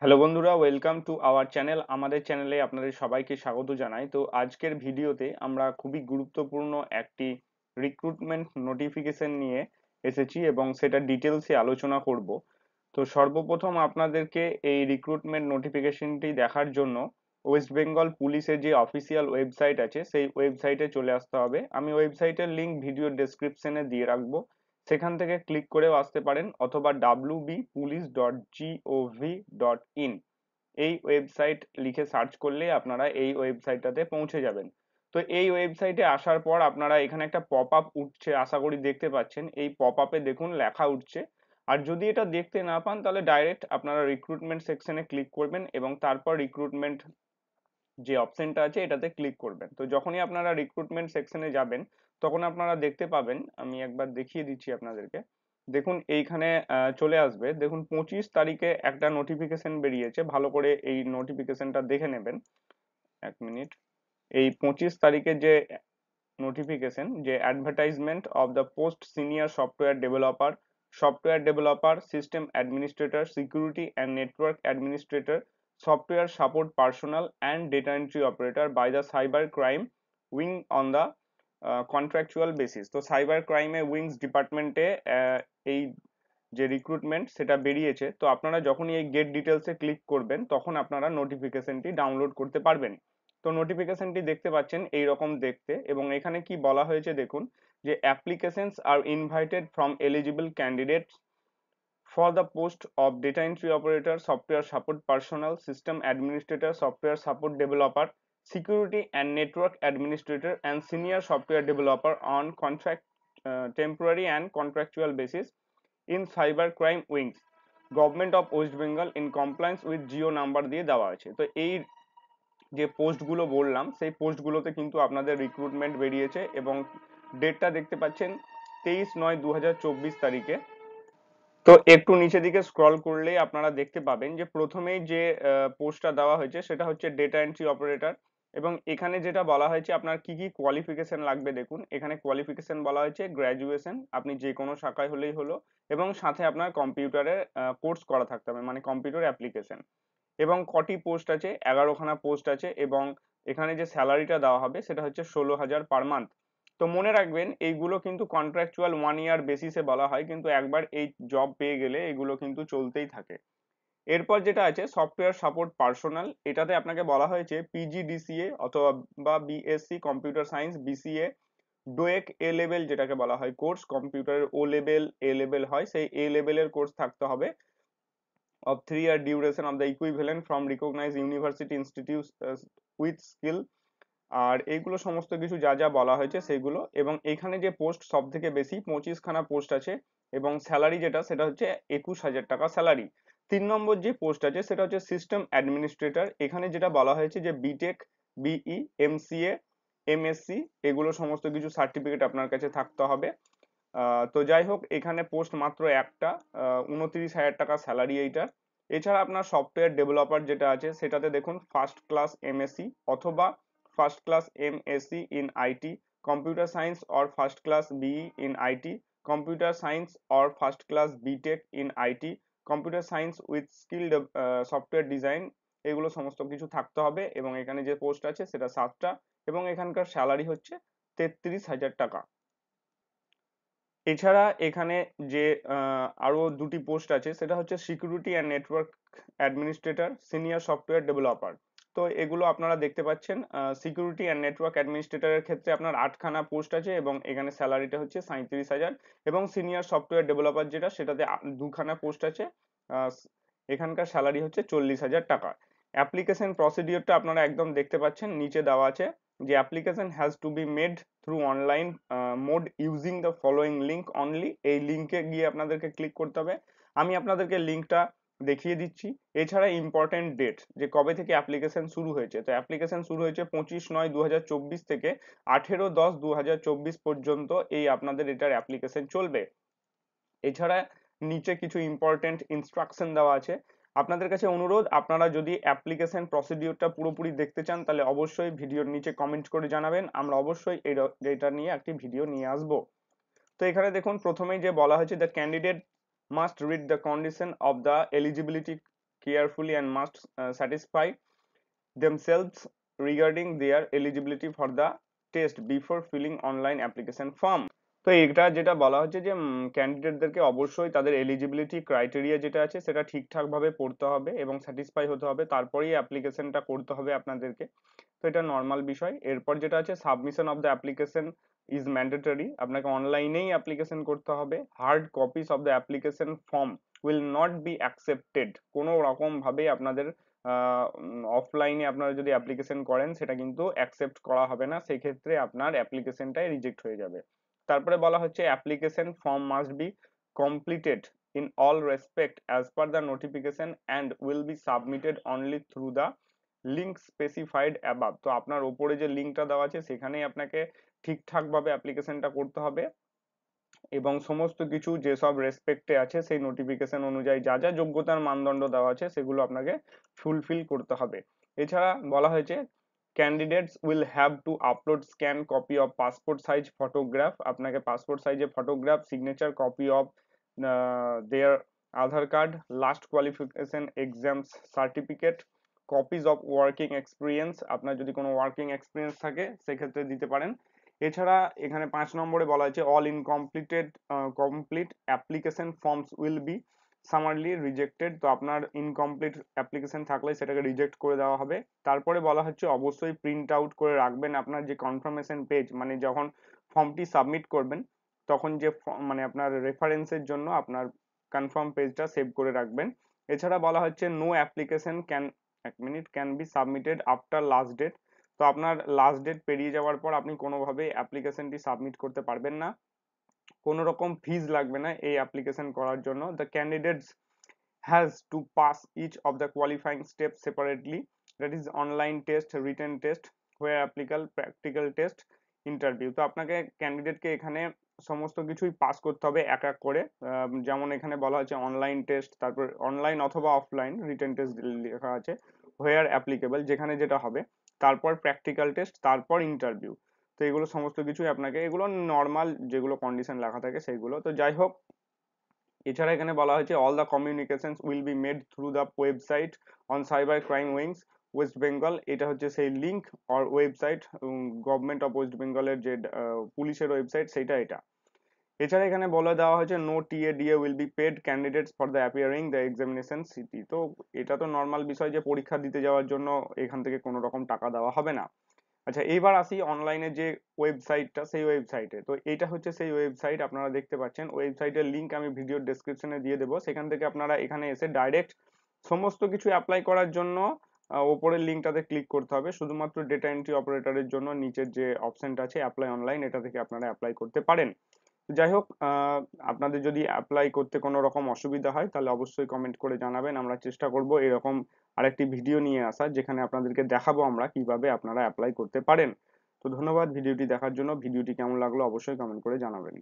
Hello বন্ধুরা, welcome to our channel. আমাদের চ্যানেলে আপনাদের সবাইকে স্বাগত জানাই। তো আজকের ভিডিওতে আমরা খুবই গুরুত্বপূর্ণ একটি রিক্রুটমেন্ট নোটিফিকেশন নিয়ে এসেছি এবং সেটা ডিটেলসে আলোচনা করব। তো সর্বপ্রথম আপনাদেরকে এই রিক্রুটমেন্ট নোটিফিকেশনটি দেখার জন্য ওয়েস্ট বেঙ্গল পুলিশের যে অফিসিয়াল ওয়েবসাইট আছে সেই ওয়েবসাইটে চলে আসতে হবে। আমি ওয়েবসাইটের লিংক ভিডিও ডেসক্রিপশনে দিয়ে রাখবো, সেখান থেকে ক্লিক করেও আসতে পারেন, অথবা wbpolice.gov.in এই ওয়েবসাইট লিখে সার্চ করলে আপনারা এই ওয়েবসাইটটাতে পৌঁছে যাবেন। তো এই ওয়েবসাইটে আসার পর আপনারা এখানে একটা পপ আপ উঠছে, আশা করি দেখতে পাচ্ছেন। এই পপ আপে দেখুন লেখা উঠছে। আর যদি এটা দেখতে না পান তাহলে ডাইরেক্ট আপনারা রিক্রুটমেন্ট সেকশনে ক্লিক করবেন এবং তারপর রিক্রুটমেন্ট যে অপশনটা আছে এটাতে ক্লিক করবেন। তো যখনই আপনারা রিক্রুটমেন্ট সেকশনে যাবেন তখন আপনারা দেখতে পাবেন, আমি একবার দেখিয়ে দিচ্ছি আপনাদেরকে। দেখুন এইখানে চলে আসবে। দেখুন 25 তারিখে একটা নোটিফিকেশন বেরিয়েছে, ভালো করে এই নোটিফিকেশনটা দেখে নেবেন। এক মিনিট। এই 25 তারিখে যে নোটিফিকেশন, যে advertisement of the post senior software developer, system administrator, security and network administrator, software support personal and data entry operator by the cyber crime wing on the contractual basis. তো cyber ক্রাইমে wings ডিপার্টমেন্টে এই যে recruitment সেটা বেরিয়েছে। তো আপনারা যখনই এই গেট ডিটেলসে ক্লিক করবেন তখন আপনারা নোটিফিকেশনটি ডাউনলোড করতে পারবেন। তো নোটিফিকেশনটি দেখতে পাচ্ছেন এই রকম দেখতে, এবং এখানে কি বলা হয়েছে দেখুন, যে applications are invited from eligible candidates for the post of data entry operator, software support personnel, system administrator, software support developer, security and network administrator, and senior software developer on contract, temporary and contractual basis in cyber crime wings, government of West Bengal in compliance with Jio number দিয়ে দেওয়া আছে। তো এই যে পোস্টগুলো বললাম সেই পোস্টগুলোতে কিন্তু আপনাদের রিক্রুটমেন্ট বেরিয়েছে এবং ডেটটা দেখতে পাচ্ছেন 23/9/2024 তারিখে। তো একটু নিচে দিকে স্ক্রল করলেই আপনারা দেখতে পাবেন যে প্রথমেই যে পোস্টটা দেওয়া হয়েছে সেটা হচ্ছে ডেটা এন্ট্রি অপারেটর। এবং এখানে যেটা বলা হয়েছে আপনার কি কি কোয়ালিফিকেশন লাগবে, দেখুন এখানে কোয়ালিফিকেশন বলা হয়েছে গ্র্যাজুয়েশন, আপনি যে কোনো শাখায় হলেই হলো, এবং সাথে আপনার কম্পিউটারের কোর্স করা থাকতে হবে, মানে কম্পিউটার অ্যাপ্লিকেশন। এবং কটি পোস্ট আছে, 11খানা পোস্ট আছে, এবং এখানে যে স্যালারিটা দেওয়া হবে সেটা হচ্ছে 16,000 পার মান্থ। তো মনে রাখবেন এইগুলো কিন্তু কন্ট্রাকচুয়াল 1 ইয়ার বেসিসে বলা হয়, কিন্তু একবার এই জব পেয়ে গেলে এগুলো কিন্তু চলতেই থাকে। এরপর যেটা আছে সফটওয়্যার সাপোর্ট পার্সোনাল, এটাতে আপনাকে বলা হয়েছে পিজিডিসিএ অথবা বিএসসি কম্পিউটার সায়েন্স, বিসিএ, ডোয়েক এ লেভেল যেটাকে বলা হয় কোর্স, কম্পিউটারের ও লেভেল এ লেভেল হয়, সেই এ লেভেলের কোর্স থাকতে হবে of 3 year duration of the equivalent from recognized university institute with skill। আর এইগুলো সমস্ত কিছু যা যা বলা হয়েছে সেগুলো। এবং এখানে যে পোস্ট সব থেকে বেশি 25খানা পোস্ট আছে, এবং স্যালারি যেটা সেটা হচ্ছে 21,000 টাকা স্যালারি। 3 নম্বর যে পোস্ট আছে সেটা হচ্ছে সিস্টেম অ্যাডমিনিস্ট্রেটর। এখানে যেটা বলা হয়েছে যে বিটেক, বিই, এমসিএ, এমএসসি এগুলো সমস্ত কিছু সার্টিফিকেট আপনার কাছে থাকতে হবে। তো যাই হোক, এখানে পোস্ট মাত্র একটা, 29,000 টাকা স্যালারি এইটা। এছাড়া আপনার সফটওয়্যার ডেভেলপার যেটা আছে সেটাতে দেখুন ফার্স্ট ক্লাস এমএসসি অথবা first class MSc in IT, computer science or first class BE in IT, computer science or first class BTech in IT, computer science with skill software design, এগুলো সমস্ত কিছু থাকতে হবে। এবং এখানে যে পোস্ট আছে সেটা 7টা, এবং এখানকার স্যালারি হচ্ছে 33,000 টাকা। এছাড়া এখানে যে আরো দুটি পোস্ট আছে সেটা হচ্ছে security and network administrator, senior software developer. তো এগুলো আপনারা দেখতে পাচ্ছেন, সিকিউরিটি অ্যান্ড নেটওয়ার্ক অ্যাডমিনিস্ট্রেটরের ক্ষেত্রে আপনার 8খানা পোস্ট আছে এবং এখানে স্যালারিটা হচ্ছে 37,000। এবং সিনিয়র সফটওয়্যার ডেভেলপার যেটা সেটাতে 2খানা পোস্ট আছে, আহ, এখানকার স্যালারি হচ্ছে 40,000 টাকা। অ্যাপ্লিকেশন প্রসিডিওরটা আপনারা একদম দেখতে পাচ্ছেন, নিচে দেওয়া আছে যে application has to be made through online mode using the following link only. এই লিঙ্কে গিয়ে আপনাদেরকে ক্লিক করতে হবে। আমি আপনাদেরকে লিঙ্কটা দেখিয়ে দিচ্ছি। এছাড়া ইম্পর্টেন্ট ডেট, যে কবে থেকে অ্যাপ্লিকেশন শুরু হয়েছে, তো অ্যাপ্লিকেশন শুরু হয়েছে 25/9/2024 থেকে 18/10/2024 পর্যন্ত এই আপনাদের এটার অ্যাপ্লিকেশন চলবে। এছাড়া নিচে কিছু ইম্পর্টেন্ট ইনস্ট্রাকশন দেওয়া আছে। আপনাদের কাছে অনুরোধ, আপনারা যদি অ্যাপ্লিকেশন প্রসিডিওরটা পুরোপুরি দেখতে চান তাহলে অবশ্যই ভিডিওর নিচে কমেন্ট করে জানাবেন, আমরা অবশ্যই এটা নিয়ে একটি ভিডিও নিয়ে আসব। তো এখানে দেখুন প্রথমেই যে বলা হয়েছে the candidate must read the condition of the eligibility carefully and must satisfy themselves regarding their eligibility for the test before filling online application form. তো এটা যেটা বলা হচ্ছে যে ক্যান্ডিডেটদেরকে অবশ্যই তাদের এলিজিবিলিটি ক্রাইটেরিয়া যেটা আছে সেটা ঠিকঠাক ভাবে পড়তে হবে এবং স্যাটিসফাই হতে হবে, তারপরেই অ্যাপ্লিকেশনটা করতে হবে আপনাদেরকে। তো এটা নর্মাল বিষয়। এরপর যেটা আছে submission of the application is mandatory, আপনাকে অনলাইনেই অ্যাপ্লিকেশন করতে হবে। Hard copies of the application form will not be accepted, কোনো রকম ভাবে আপনাদের অফলাইনে আপনারা যদি অ্যাপ্লিকেশন করেন সেটা কিন্তু অ্যাকসেপ্ট করা হবে না, সেই ক্ষেত্রে আপনার অ্যাপ্লিকেশনটাই রিজেক্ট হয়ে যাবে। তারপরে বলা হচ্ছে application form must be completed in all respect as per the notification and will be submitted only through the link specified above। তো আপনার উপরে যে লিঙ্কটা দেওয়া আছে সেখানেই আপনাকে ঠিকঠাক ভাবে অ্যাপ্লিকেশনটা করতে হবে এবং সমস্ত কিছু যেসব রেসপেক্টে আছে সেই নোটিফিকেশন অনুযায়ী যা যা যোগ্যতার মানদণ্ড দেওয়া আছে সেগুলো আপনাকে ফুলফিল করতে হবে। এছাড়া বলা হয়েছে candidates will have to upload scan copy of passport size photograph, আপনাকে পাসপোর্ট সাইজে photograph, signature copy of their Aadhaar card, last qualification exams certificate, copies of working experience, আপনার যদি কোনো ওয়ার্কিং এক্সপিরিয়েন্স থাকে সেক্ষেত্রে দিতে পারেন। এছাড়া এখানে 5 নম্বরে বলা হয়েছে all incompleted complete application forms will be summarily rejected, তো আপনার ইনকমপ্লিট অ্যাপ্লিকেশন থাকলে সেটাকে রিজেক্ট করে দেওয়া হবে। তারপরে বলা হচ্ছে অবশ্যই প্রিন্ট আউট করে রাখবেন আপনার যে কনফার্মেশন পেজ, মানে যখন ফর্মটি সাবমিট করবেন তখন যে মানে আপনার রেফারেন্সের জন্য আপনার কনফার্ম পেজটা সেভ করে রাখবেন। এছাড়া বলা হচ্ছে no application can be submitted after last date, তো আপনার লাস্ট ডেট পেরিয়ে যাওয়ার পর আপনি কোনোভাবেই অ্যাপ্লিকেশনটি সাবমিট করতে পারবেন না, কোনো রকম ফিজ লাগবে না এই অ্যাপ্লিকেশন করার জন্য। The candidates has to pass each of the qualifying steps separately, that is online test, written test, where applicable practical test, interview. তো আপনাকে ক্যান্ডিডেটকে এখানে সমস্ত কিছুই পাস করতে হবে এক এক করে, যেমন এখানে বলা হচ্ছে অনলাইন টেস্ট, তারপর অনলাইন অথবা অফলাইন রিটেন টেস্ট লেখা আছে, হোয়ার অ্যাপ্লিকেবল যেখানে যেটা হবে, তারপর প্র্যাকটিক্যাল টেস্ট, তারপর ইন্টারভিউ। তো এগুলো সমস্ত কিছুই আপনাকে, এগুলো নর্মাল যেগুলো কন্ডিশন লেখা থাকে সেইগুলো। তো যাই হোক, এছাড়া এখানে বলা হয়েছে all the communications will be made through the website on cyber crime wings West Bengal, এটা হচ্ছে সেই link or website government of West বেঙ্গলের যে পুলিশের ওয়েবসাইট সেইটা এটা। এছাড়া এখানে বলে দেওয়া হয়েছে no TADA will be paid candidates for the appearing the examination city, তো এটা তো নর্মাল বিষয় যে পরীক্ষা দিতে যাওয়ার জন্য এখান থেকে কোনো রকম টাকা দেওয়া হবে না। আচ্ছা, এইবার আসি অনলাইনে যে ওয়েবসাইটটা, সেই ওয়েবসাইটে। তো এইটা হচ্ছে সেই ওয়েবসাইট, আপনারা দেখতে পাচ্ছেন ওয়েবসাইটের লিংক আমি ভিডিও ডেসক্রিপশনে দিয়ে দেবো, সেখান থেকে আপনারা এখানে এসে ডাইরেক্ট সমস্ত কিছু অ্যাপ্লাই করার জন্য ওপরের লিঙ্কটাতে ক্লিক করতে হবে। শুধুমাত্র ডেটা এন্ট্রি অপারেটরের জন্য নিচের যে অপশনটা আছে অ্যাপ্লাই অনলাইন, এটা থেকে আপনারা অ্যাপ্লাই করতে পারেন। যাই হোক, আপনাদের যদি অ্যাপ্লাই করতে কোনো রকম অসুবিধা হয় তাহলে অবশ্যই কমেন্ট করে জানাবেন, আমরা চেষ্টা করব এরকম আরেকটি ভিডিও নিয়ে আসার যেখানে আপনাদেরকে দেখাবো আমরা কিভাবে আপনারা অ্যাপ্লাই করতে পারেন। তো ধন্যবাদ ভিডিওটি দেখার জন্য। ভিডিওটি কেমন লাগলো অবশ্যই কমেন্ট করে জানাবেন।